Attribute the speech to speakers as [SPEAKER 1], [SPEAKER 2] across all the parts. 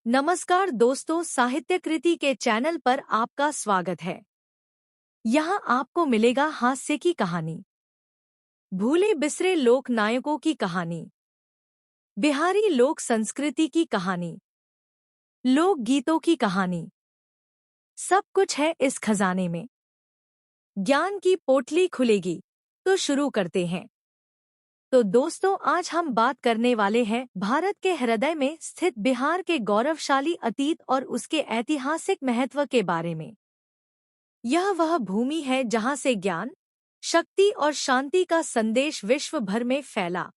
[SPEAKER 1] नमस्कार दोस्तों, साहित्य कृति के चैनल पर आपका स्वागत है। यहाँ आपको मिलेगा हास्य की कहानी, भूले बिसरे लोक नायकों की कहानी, बिहारी लोक संस्कृति की कहानी, लोक गीतों की कहानी। सब कुछ है इस खजाने में। ज्ञान की पोटली खुलेगी, तो शुरू करते हैं। तो दोस्तों, आज हम बात करने वाले हैं भारत के हृदय में स्थित बिहार के गौरवशाली अतीत और उसके ऐतिहासिक महत्व के बारे में। यह वह भूमि है जहां से ज्ञान, शक्ति और शांति का संदेश विश्व भर में फैला।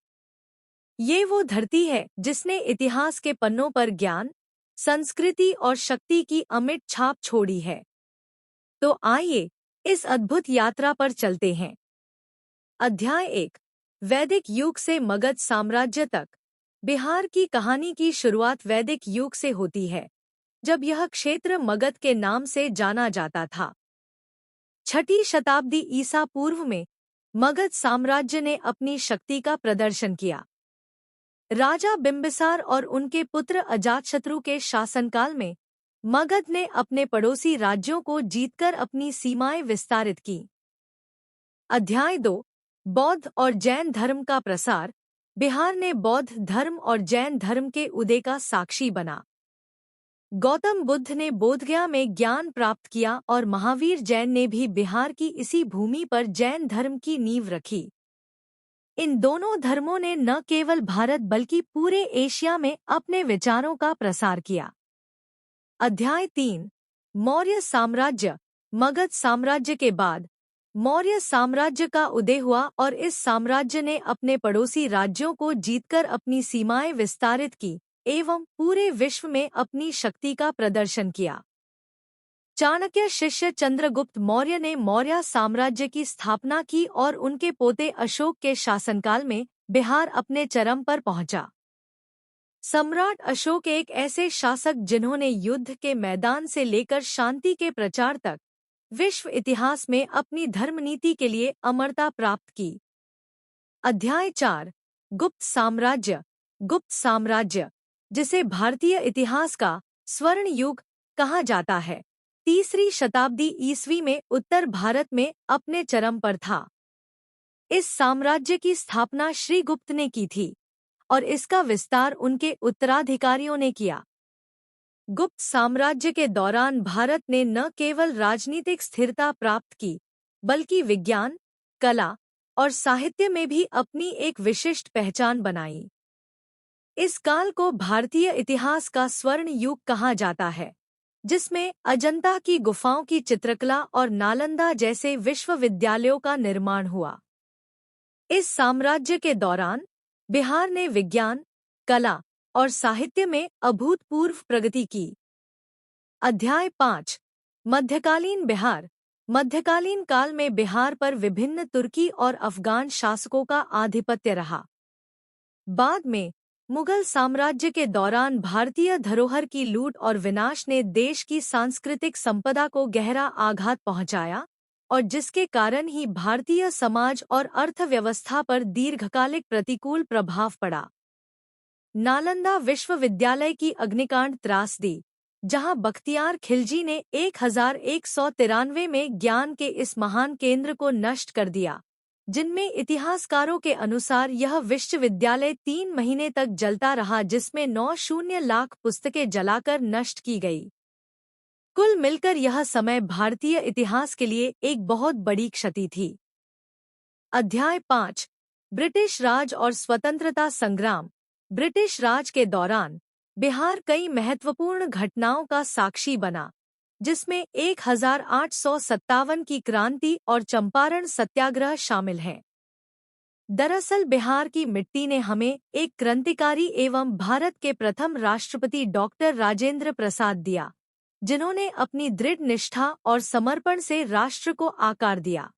[SPEAKER 1] ये वो धरती है जिसने इतिहास के पन्नों पर ज्ञान, संस्कृति और शक्ति की अमिट छाप छोड़ी है। तो आइए इस अद्भुत यात्रा पर चलते हैं। अध्याय 1, वैदिक युग से मगध साम्राज्य तक। बिहार की कहानी की शुरुआत वैदिक युग से होती है, जब यह क्षेत्र मगध के नाम से जाना जाता था। 6ठी शताब्दी ईसा पूर्व में मगध साम्राज्य ने अपनी शक्ति का प्रदर्शन किया। राजा बिंबिसार और उनके पुत्र अजातशत्रु के शासनकाल में मगध ने अपने पड़ोसी राज्यों को जीतकर अपनी सीमाएं विस्तारित की। अध्याय 2, बौद्ध और जैन धर्म का प्रसार। बिहार ने बौद्ध धर्म और जैन धर्म के उदय का साक्षी बना। गौतम बुद्ध ने बोधगया में ज्ञान प्राप्त किया और महावीर जैन ने भी बिहार की इसी भूमि पर जैन धर्म की नींव रखी। इन दोनों धर्मों ने न केवल भारत बल्कि पूरे एशिया में अपने विचारों का प्रसार किया। अध्याय 3, मौर्य साम्राज्य। मगध साम्राज्य के बाद मौर्य साम्राज्य का उदय हुआ और इस साम्राज्य ने अपने पड़ोसी राज्यों को जीतकर अपनी सीमाएं विस्तारित की एवं पूरे विश्व में अपनी शक्ति का प्रदर्शन किया। चाणक्य शिष्य चंद्रगुप्त मौर्य ने मौर्य साम्राज्य की स्थापना की और उनके पोते अशोक के शासनकाल में बिहार अपने चरम पर पहुंचा। सम्राट अशोक एक ऐसे शासक जिन्होंने युद्ध के मैदान से लेकर शांति के प्रचार तक विश्व इतिहास में अपनी धर्मनीति के लिए अमरता प्राप्त की। अध्याय 4, गुप्त साम्राज्य। गुप्त साम्राज्य, जिसे भारतीय इतिहास का स्वर्ण युग कहा जाता है, 3री शताब्दी ईस्वी में उत्तर भारत में अपने चरम पर था। इस साम्राज्य की स्थापना श्रीगुप्त ने की थी और इसका विस्तार उनके उत्तराधिकारियों ने किया। गुप्त साम्राज्य के दौरान भारत ने न केवल राजनीतिक स्थिरता प्राप्त की, बल्कि विज्ञान, कला और साहित्य में भी अपनी एक विशिष्ट पहचान बनाई। इस काल को भारतीय इतिहास का स्वर्ण युग कहा जाता है, जिसमें अजंता की गुफाओं की चित्रकला और नालंदा जैसे विश्वविद्यालयों का निर्माण हुआ। इस साम्राज्य के दौरान बिहार ने विज्ञान, कला और साहित्य में अभूतपूर्व प्रगति की। अध्याय 5, मध्यकालीन बिहार। मध्यकालीन काल में बिहार पर विभिन्न तुर्की और अफगान शासकों का आधिपत्य रहा। बाद में मुगल साम्राज्य के दौरान भारतीय धरोहर की लूट और विनाश ने देश की सांस्कृतिक संपदा को गहरा आघात पहुंचाया और जिसके कारण ही भारतीय समाज और अर्थव्यवस्था पर दीर्घकालिक प्रतिकूल प्रभाव पड़ा। नालंदा विश्वविद्यालय की अग्निकांड त्रासदी, जहां बख्तियार खिलजी ने 1193 में ज्ञान के इस महान केंद्र को नष्ट कर दिया, जिनमें इतिहासकारों के अनुसार यह विश्वविद्यालय 3 महीने तक जलता रहा, जिसमें 90 लाख पुस्तकें जलाकर नष्ट की गई। कुल मिलकर यह समय भारतीय इतिहास के लिए एक बहुत बड़ी क्षति थी। अध्याय 5, ब्रिटिश राज और स्वतंत्रता संग्राम। ब्रिटिश राज के दौरान बिहार कई महत्वपूर्ण घटनाओं का साक्षी बना, जिसमें 1857 की क्रांति और चंपारण सत्याग्रह शामिल हैं। दरअसल बिहार की मिट्टी ने हमें एक क्रांतिकारी एवं भारत के प्रथम राष्ट्रपति डॉक्टर राजेंद्र प्रसाद दिया, जिन्होंने अपनी दृढ़ निष्ठा और समर्पण से राष्ट्र को आकार दिया।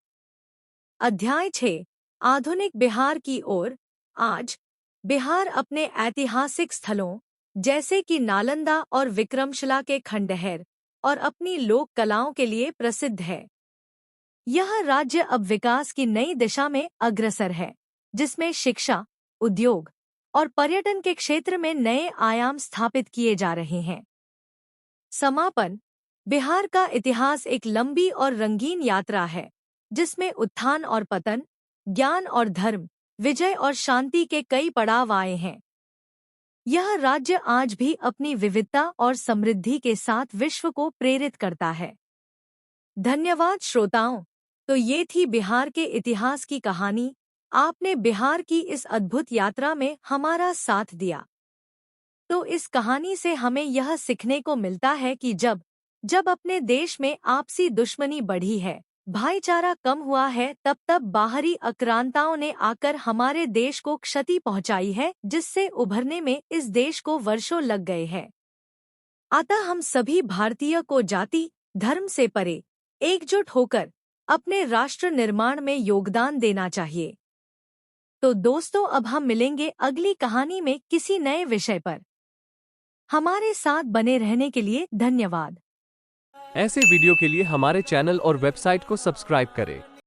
[SPEAKER 1] अध्याय 6, आधुनिक बिहार की ओर। आज बिहार अपने ऐतिहासिक स्थलों जैसे कि नालंदा और विक्रमशिला के खंडहर और अपनी लोक कलाओं के लिए प्रसिद्ध है। यह राज्य अब विकास की नई दिशा में अग्रसर है, जिसमें शिक्षा, उद्योग, और पर्यटन के क्षेत्र में नए आयाम स्थापित किए जा रहे हैं। समापन। बिहार का इतिहास एक लंबी और रंगीन यात्रा है, जिसमें उत्थान और पतन, ज्ञान और धर्म, विजय और शांति के कई पड़ाव आए हैं। यह राज्य आज भी अपनी विविधता और समृद्धि के साथ विश्व को प्रेरित करता है। धन्यवाद श्रोताओं। तो ये थी बिहार के इतिहास की कहानी। आपने बिहार की इस अद्भुत यात्रा में हमारा साथ दिया। तो इस कहानी से हमें यह सीखने को मिलता है कि जब अपने देश में आपसी दुश्मनी बढ़ी है, भाईचारा कम हुआ है, तब बाहरी आक्रांताओं ने आकर हमारे देश को क्षति पहुंचाई है, जिससे उभरने में इस देश को वर्षों लग गए हैं। अतः हम सभी भारतीय को जाति धर्म से परे एकजुट होकर अपने राष्ट्र निर्माण में योगदान देना चाहिए। तो दोस्तों, अब हम मिलेंगे अगली कहानी में किसी नए विषय पर। हमारे साथ बने रहने के लिए धन्यवाद।
[SPEAKER 2] ऐसे वीडियो के लिए हमारे चैनल और वेबसाइट को सब्सक्राइब करें।